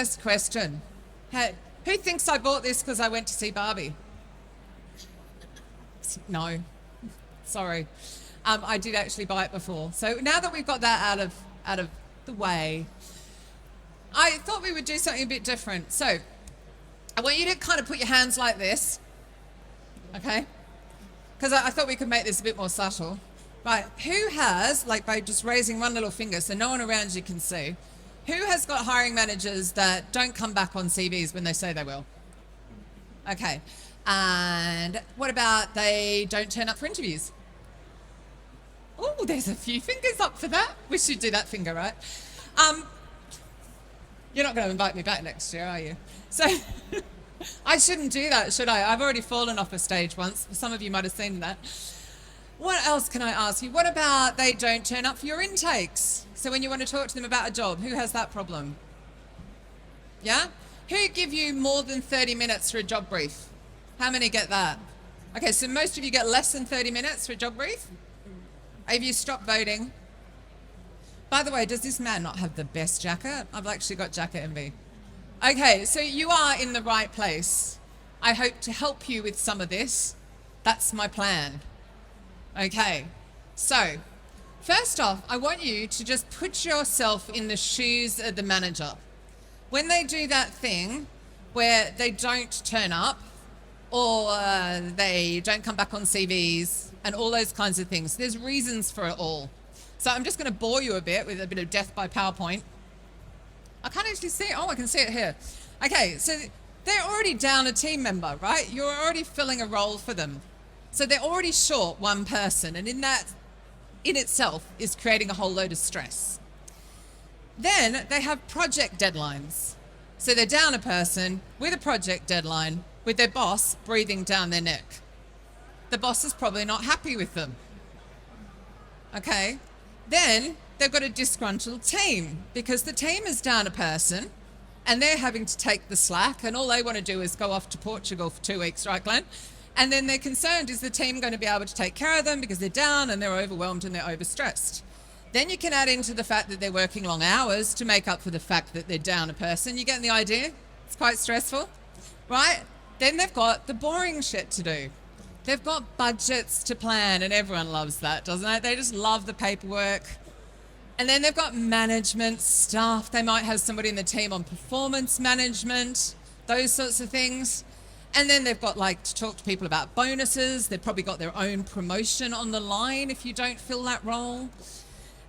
first question. Hey, who thinks I bought this because I went to see Barbie? No, sorry. I did actually buy it before. So now that we've got that out of the way, I thought we would do something a bit different. So I want you to kind of put your hands like this, okay? Because I thought we could make this a bit more subtle. Right, who has, like by just raising one little finger so no one around you can see, who has got hiring managers that don't come back on CVs when they say they will? Okay, and what about they don't turn up for interviews? Oh, there's a few fingers up for that. We should do that finger, right? You're not going to invite me back next year, are you? So I shouldn't do that, should I? I've already fallen off a stage once. Some of you might have seen that. What else can I ask you? What about they don't turn up for your intakes? So when you want to talk to them about a job, who has that problem? Yeah? Who give you more than 30 minutes for a job brief? How many get that? Okay, so most of you get less than 30 minutes for a job brief? Have you stopped voting? By the way, does this man not have the best jacket? I've actually got jacket envy. Okay, so you are in the right place. I hope to help you with some of this. That's my plan. Okay, so first off, I want you to just put yourself in the shoes of the manager. When they do that thing where they don't turn up or they don't come back on CVs and all those kinds of things, there's reasons for it all. So I'm just going to bore you a bit with a bit of death by PowerPoint. I can't actually see it. Oh, I can see it here. Okay, so they're already down a team member, right? You're already filling a role for them. So they're already short one person, and in that, in itself, is creating a whole load of stress. Then they have project deadlines. So they're down a person with a project deadline, with their boss breathing down their neck. The boss is probably not happy with them. Okay? Then they've got a disgruntled team, because the team is down a person, and they're having to take the slack, and all they want to do is go off to Portugal for 2 weeks, right, Glenn? And then they're concerned, is the team going to be able to take care of them because they're down and they're overwhelmed and they're overstressed? Then you can add into the fact that they're working long hours to make up for the fact that they're down a person. You getting the idea? It's quite stressful, right? Then they've got the boring shit to do. They've got budgets to plan, and everyone loves that, doesn't it? They just love the paperwork. And then they've got management stuff. They might have somebody in the team on performance management, those sorts of things. And then they've got like to talk to people about bonuses. They've probably got their own promotion on the line if you don't fill that role.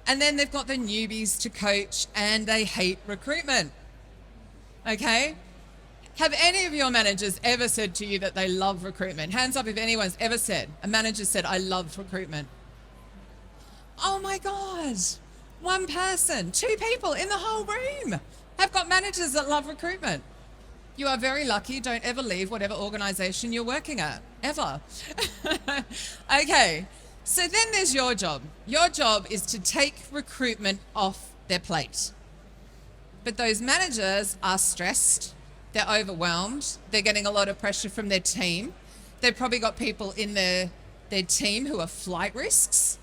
And then they've got the newbies to coach, and they hate recruitment. Okay? Have any of your managers ever said to you that they love recruitment? Hands up if anyone's ever said, a manager said, I love recruitment. Oh my God. One person, 2 people in the whole room have got managers that love recruitment. You are very lucky. Don't ever leave whatever organization you're working at, ever. Okay, so then there's your job. Your job is to take recruitment off their plate. But those managers are stressed. They're overwhelmed. They're getting a lot of pressure from their team. They've probably got people in their team who are flight risks,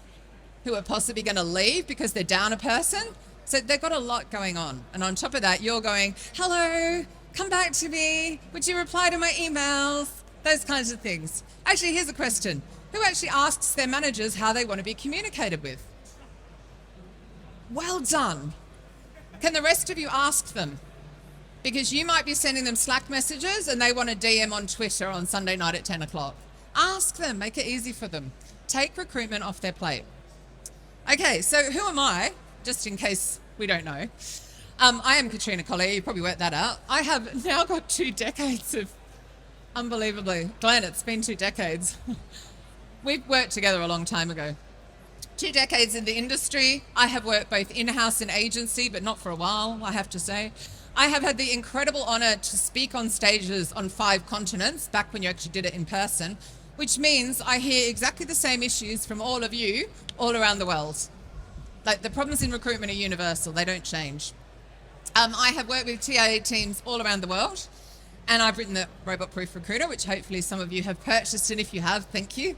who are possibly going to leave because they're down a person. So they've got a lot going on. And on top of that, you're going, hello, come back to me. Would you reply to my emails? Those kinds of things. Actually, here's a question. Who actually asks their managers how they want to be communicated with? Well done. Can the rest of you ask them? Because you might be sending them Slack messages and they want a DM on Twitter on Sunday night at 10 o'clock. Ask them, make it easy for them. Take recruitment off their plate. Okay, so who am I? Just in case we don't know. I am Katrina Collier, you probably worked that out. I have now got 2 decades of, unbelievably, Glenn, it's been 2 decades. We've worked together a long time ago. 2 decades in the industry. I have worked both in-house and agency, but not for a while, I have to say. I have had the incredible honor to speak on stages on 5 continents, back when you actually did it in person, which means I hear exactly the same issues from all of you all around the world. Like, the problems in recruitment are universal, they don't change. I have worked with TIA teams all around the world, and I've written the Robot Proof Recruiter, which hopefully some of you have purchased, and if you have, thank you.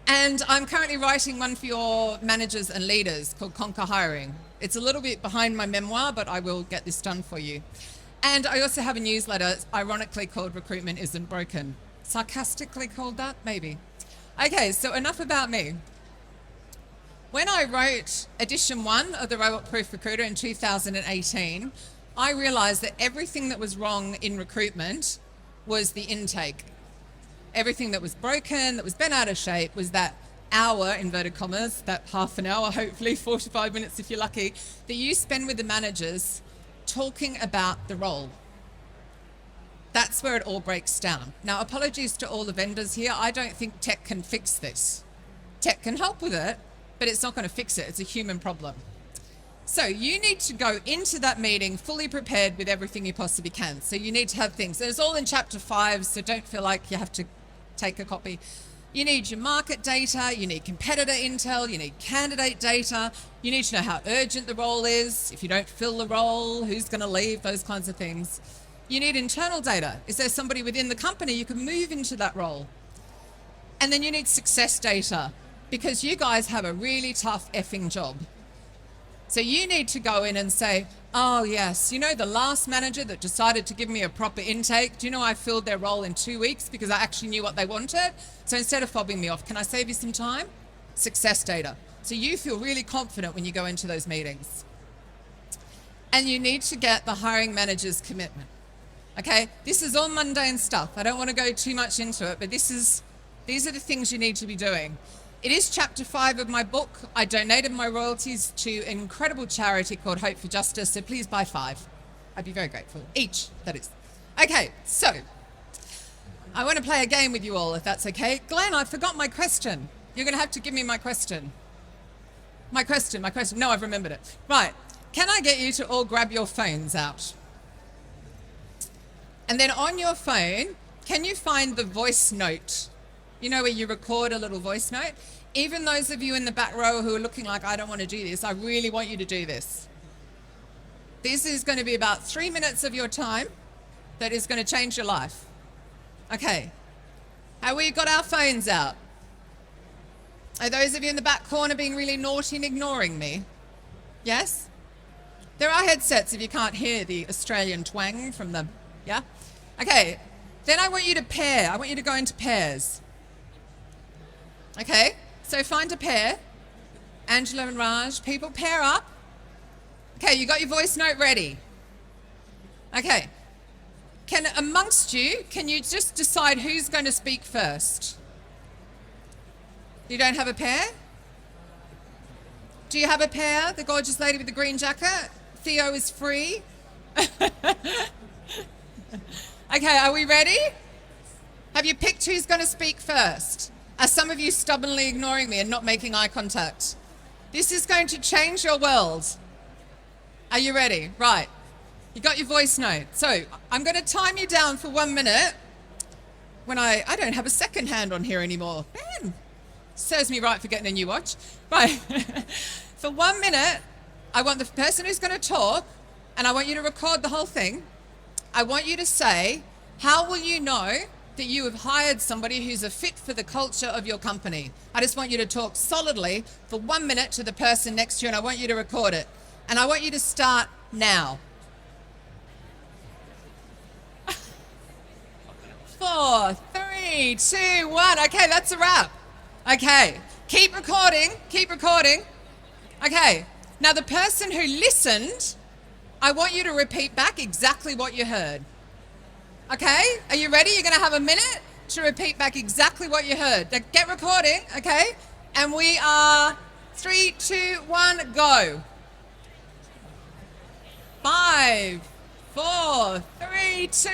And I'm currently writing one for your managers and leaders called Conquer Hiring. It's a little bit behind my memoir, but I will get this done for you. And I also have a newsletter, ironically called Recruitment Isn't Broken. Sarcastically called that, maybe. Okay, so enough about me. When I wrote edition 1 of the Robot Proof Recruiter in 2018, I realized that everything that was wrong in recruitment was the intake. Everything that was broken, that was bent out of shape, was that hour, inverted commas, that half an hour, hopefully 45 minutes if you're lucky, that you spend with the managers talking about the role. That's where it all breaks down. Now, apologies to all the vendors here. I don't think tech can fix this. Tech can help with it, but it's not going to fix it. It's a human problem. So you need to go into that meeting fully prepared with everything you possibly can. So you need to have things. It's all in chapter 5, so don't feel like you have to take a copy. You need your market data, you need competitor intel, you need candidate data, you need to know how urgent the role is, if you don't fill the role, who's going to leave, those kinds of things. You need internal data. Is there somebody within the company you can move into that role? And then you need success data, because you guys have a really tough effing job. So you need to go in and say, oh yes, you know the last manager that decided to give me a proper intake, do you know I filled their role in 2 weeks because I actually knew what they wanted? So instead of fobbing me off, can I save you some time? Success data. So you feel really confident when you go into those meetings. And you need to get the hiring manager's commitment. Okay, this is all mundane stuff. I don't want to go too much into it, but these are the things you need to be doing. It is chapter 5 of my book. I donated my royalties to an incredible charity called Hope for Justice, so please buy 5. I'd be very grateful. Each, that is. Okay, so I want to play a game with you all, if that's okay. Glenn, I forgot my question. You're going to have to give me my question. My question. No, I've remembered it. Right, can I get you to all grab your phones out? And then on your phone, can you find the voice note? You know where you record a little voice note? Even those of you in the back row who are looking like, I don't want to do this, I really want you to do this. This is going to be about 3 minutes of your time that is going to change your life. Okay. Have we got our phones out? Are those of you in the back corner being really naughty and ignoring me? Yes? There are headsets if you can't hear the Australian twang from the, yeah? Okay. Then I want you to pair. I want you to go into pairs. Okay, so find a pair. Angela and Raj, people pair up. Okay, you got your voice note ready. Okay, amongst you, can you just decide who's going to speak first? You don't have a pair? Do you have a pair? The gorgeous lady with the green jacket? Theo is free. Okay, are we ready? Have you picked who's going to speak first? Are some of you stubbornly ignoring me and not making eye contact? This is going to change your world. Are you ready? Right. You got your voice note. So I'm going to time you down for 1 minute. When I don't have a second hand on here anymore. Man, serves me right for getting a new watch. Right. For 1 minute, I want the person who's going to talk, and I want you to record the whole thing. I want you to say, how will you know that you have hired somebody who's a fit for the culture of your company? I just want you to talk solidly for 1 minute to the person next to you, and I want you to record it. And I want you to start now. 4, 3, 2, 1. Okay, that's a wrap. Okay, keep recording, keep recording. Okay, now the person who listened, I want you to repeat back exactly what you heard. Okay, are you ready? You're going to have a minute to repeat back exactly what you heard. Now get recording, okay? And we are 3, 2, 1, go. 5, 4, 3, 2,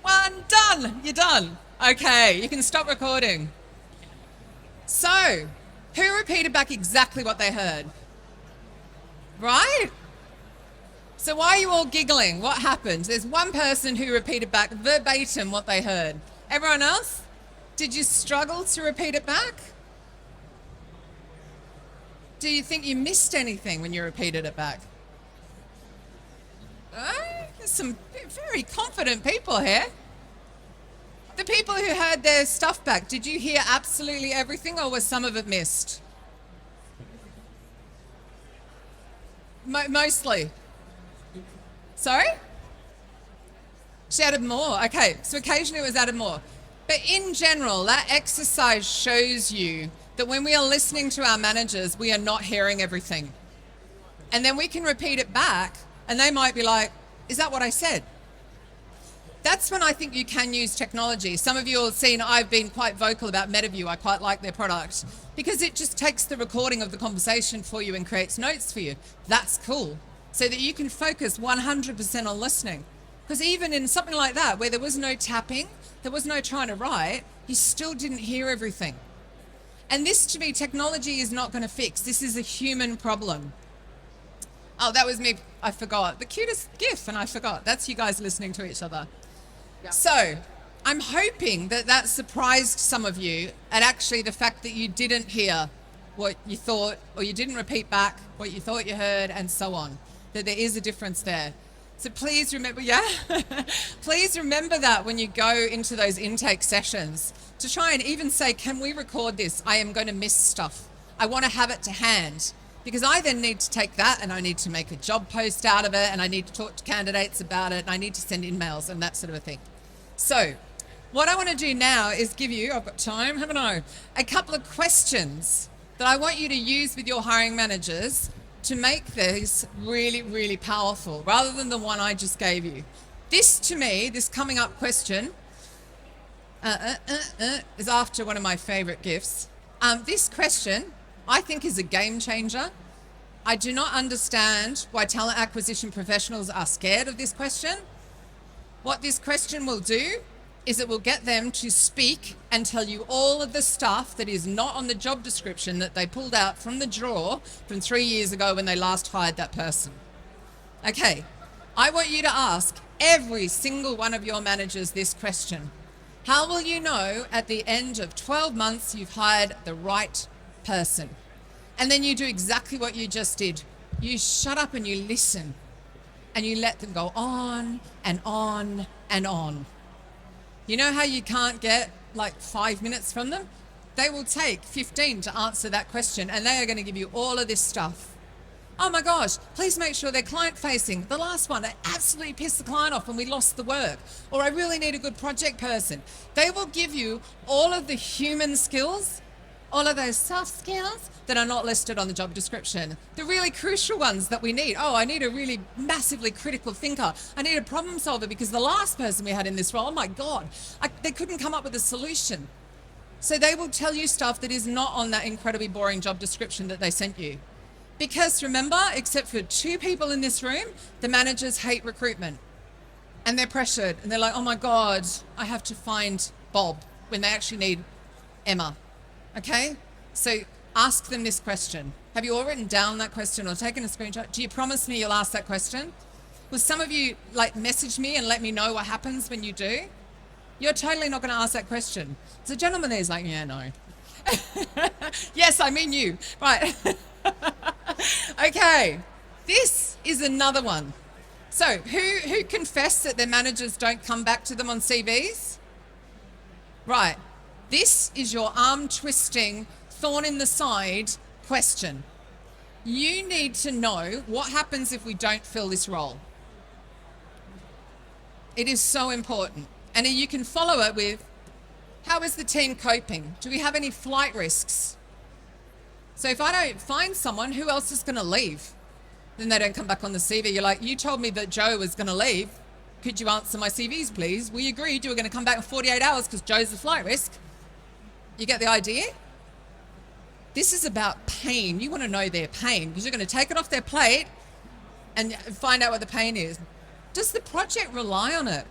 1, done. You're done. Okay, you can stop recording. So, who repeated back exactly what they heard? Right? So why are you all giggling? What happened? There's one person who repeated back verbatim what they heard. Everyone else? Did you struggle to repeat it back? Do you think you missed anything when you repeated it back? There's some very confident people here. The people who heard their stuff back, did you hear absolutely everything, or was some of it missed? Mostly. Sorry? She added more. Okay, so occasionally it was added more. But in general, that exercise shows you that when we are listening to our managers, we are not hearing everything. And then we can repeat it back, and they might be like, is that what I said? That's when I think you can use technology. Some of you will have seen I've been quite vocal about MetaView. I quite like their product because it just takes the recording of the conversation for you and creates notes for you. That's cool. So that you can focus 100% on listening. Because even in something like that, where there was no tapping, there was no trying to write, you still didn't hear everything. And this, to me, technology is not going to fix. This is a human problem. Oh, that was me. I forgot. The cutest GIF, and I forgot. That's you guys listening to each other. Yeah. So I'm hoping that that surprised some of you at actually the fact that you didn't hear what you thought, or you didn't repeat back what you thought you heard, and so on. That there is a difference there. So please remember, please remember that when you go into those intake sessions, to try and even say, can we record this? I am going to miss stuff. I want to have it to hand, because I then need to take that and I need to make a job post out of it, and I need to talk to candidates about it, and I need to send emails and that sort of a thing. So what I want to do now is give you, I've got time, haven't I, a couple of questions that I want you to use with your hiring managers to make this really, really powerful, rather than the one I just gave you. This, to me, this coming up question is after one of my favorite GIFs. This question, I think, is a game changer. I do not understand why talent acquisition professionals are scared of this question. What this question will do is it will get them to speak and tell you all of the stuff that is not on the job description that they pulled out from the drawer from 3 years ago when they last hired that person. Okay, I want you to ask every single one of your managers this question. How will you know at the end of 12 months you've hired the right person? And then you do exactly what you just did. You shut up and you listen, and you let them go on and on and on. You know how you can't get like 5 minutes from them? They will take 15 to answer that question, and they are going to give you all of this stuff. Oh my gosh, please make sure they're client facing. The last one, I absolutely pissed the client off and we lost the work. Or I really need a good project person. They will give you all of the human skills, all of those soft skills that are not listed on the job description. The really crucial ones that we need. Oh, I need a really massively critical thinker. I need a problem solver, because the last person we had in this role, oh my God, they couldn't come up with a solution. So they will tell you stuff that is not on that incredibly boring job description that they sent you. Because remember, except for 2 people in this room, the managers hate recruitment. And they're pressured, and they're like, oh my God, I have to find Bob, when they actually need Emma. Okay? So ask them this question. Have you all written down that question or taken a screenshot? Do you promise me you'll ask that question? Will some of you message me and let me know what happens when you do? You're totally not going to ask that question. So the gentleman there is like, yeah, no. Yes, I mean you. Right. Okay. This is another one. So who confess that their managers don't come back to them on CVs? Right. This is your arm-twisting, thorn in the side question. You need to know what happens if we don't fill this role. It is so important. And you can follow it with, how is the team coping? Do we have any flight risks? So if I don't find someone, who else is going to leave? Then they don't come back on the CV. You're like, you told me that Joe was going to leave. Could you answer my CVs, please? We agreed you were going to come back in 48 hours because Joe's the flight risk. You get the idea? This is about pain. You want to know their pain, because you're going to take it off their plate and find out what the pain is. Does the project rely on it?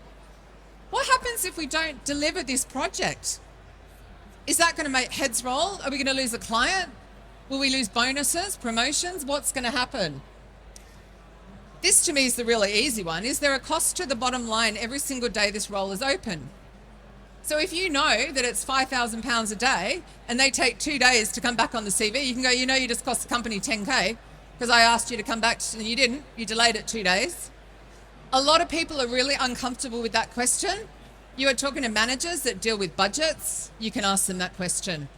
What happens if we don't deliver this project? Is that going to make heads roll? Are we going to lose a client? Will we lose bonuses, promotions? What's going to happen? This to me is the really easy one. Is there a cost to the bottom line every single day this role is open? So if you know that it's £5,000 a day and they take 2 days to come back on the CV, you can go, you know, you just cost the company 10K because I asked you to come back and you didn't. You delayed it 2 days. A lot of people are really uncomfortable with that question. You are talking to managers that deal with budgets. You can ask them that question.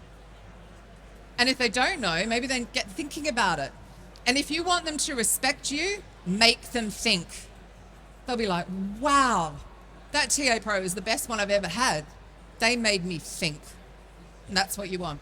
And if they don't know, maybe then get thinking about it. And if you want them to respect you, make them think. They'll be like, wow, that TA Pro is the best one I've ever had. They made me think. And that's what you want.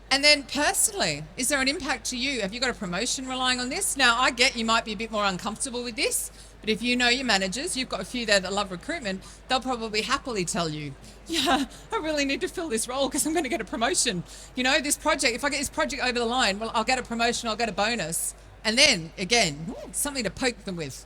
And then personally, is there an impact to you? Have you got a promotion relying on this? Now, I get you might be a bit more uncomfortable with this, but if you know your managers, you've got a few there that love recruitment, they'll probably happily tell you, yeah, I really need to fill this role because I'm going to get a promotion. You know, this project, if I get this project over the line, well, I'll get a promotion, I'll get a bonus. And then, again, something to poke them with.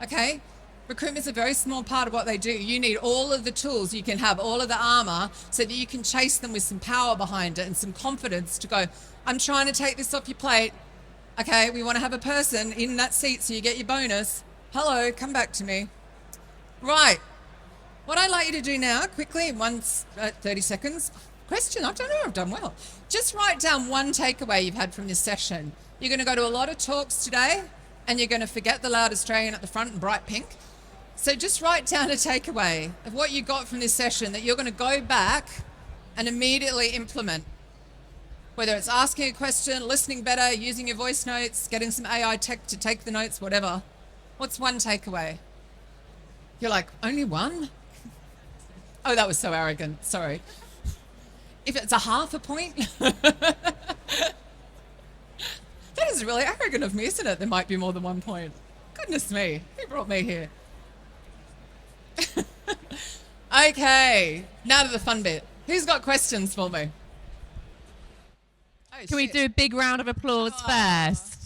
Okay? Recruitment's a very small part of what they do. You need all of the tools you can have, all of the armor, so that you can chase them with some power behind it and some confidence to go, I'm trying to take this off your plate. Okay, we want to have a person in that seat so you get your bonus. Hello, come back to me. Right. What I'd like you to do now, quickly, in 30 seconds, question, I don't know, I've done well. Just write down one takeaway you've had from this session. You're going to go to a lot of talks today, and you're going to forget the loud Australian at the front in bright pink. So just write down a takeaway of what you got from this session that you're going to go back and immediately implement. Whether it's asking a question, listening better, using your voice notes, getting some AI tech to take the notes, whatever. What's one takeaway? You're like, only one? Oh, that was so arrogant. Sorry. If it's a half a point? That is really arrogant of me, isn't it? There might be more than 1 point. Goodness me. Who brought me here? Okay, now to the fun bit. Who's got questions for me? Can we do a big round of applause first?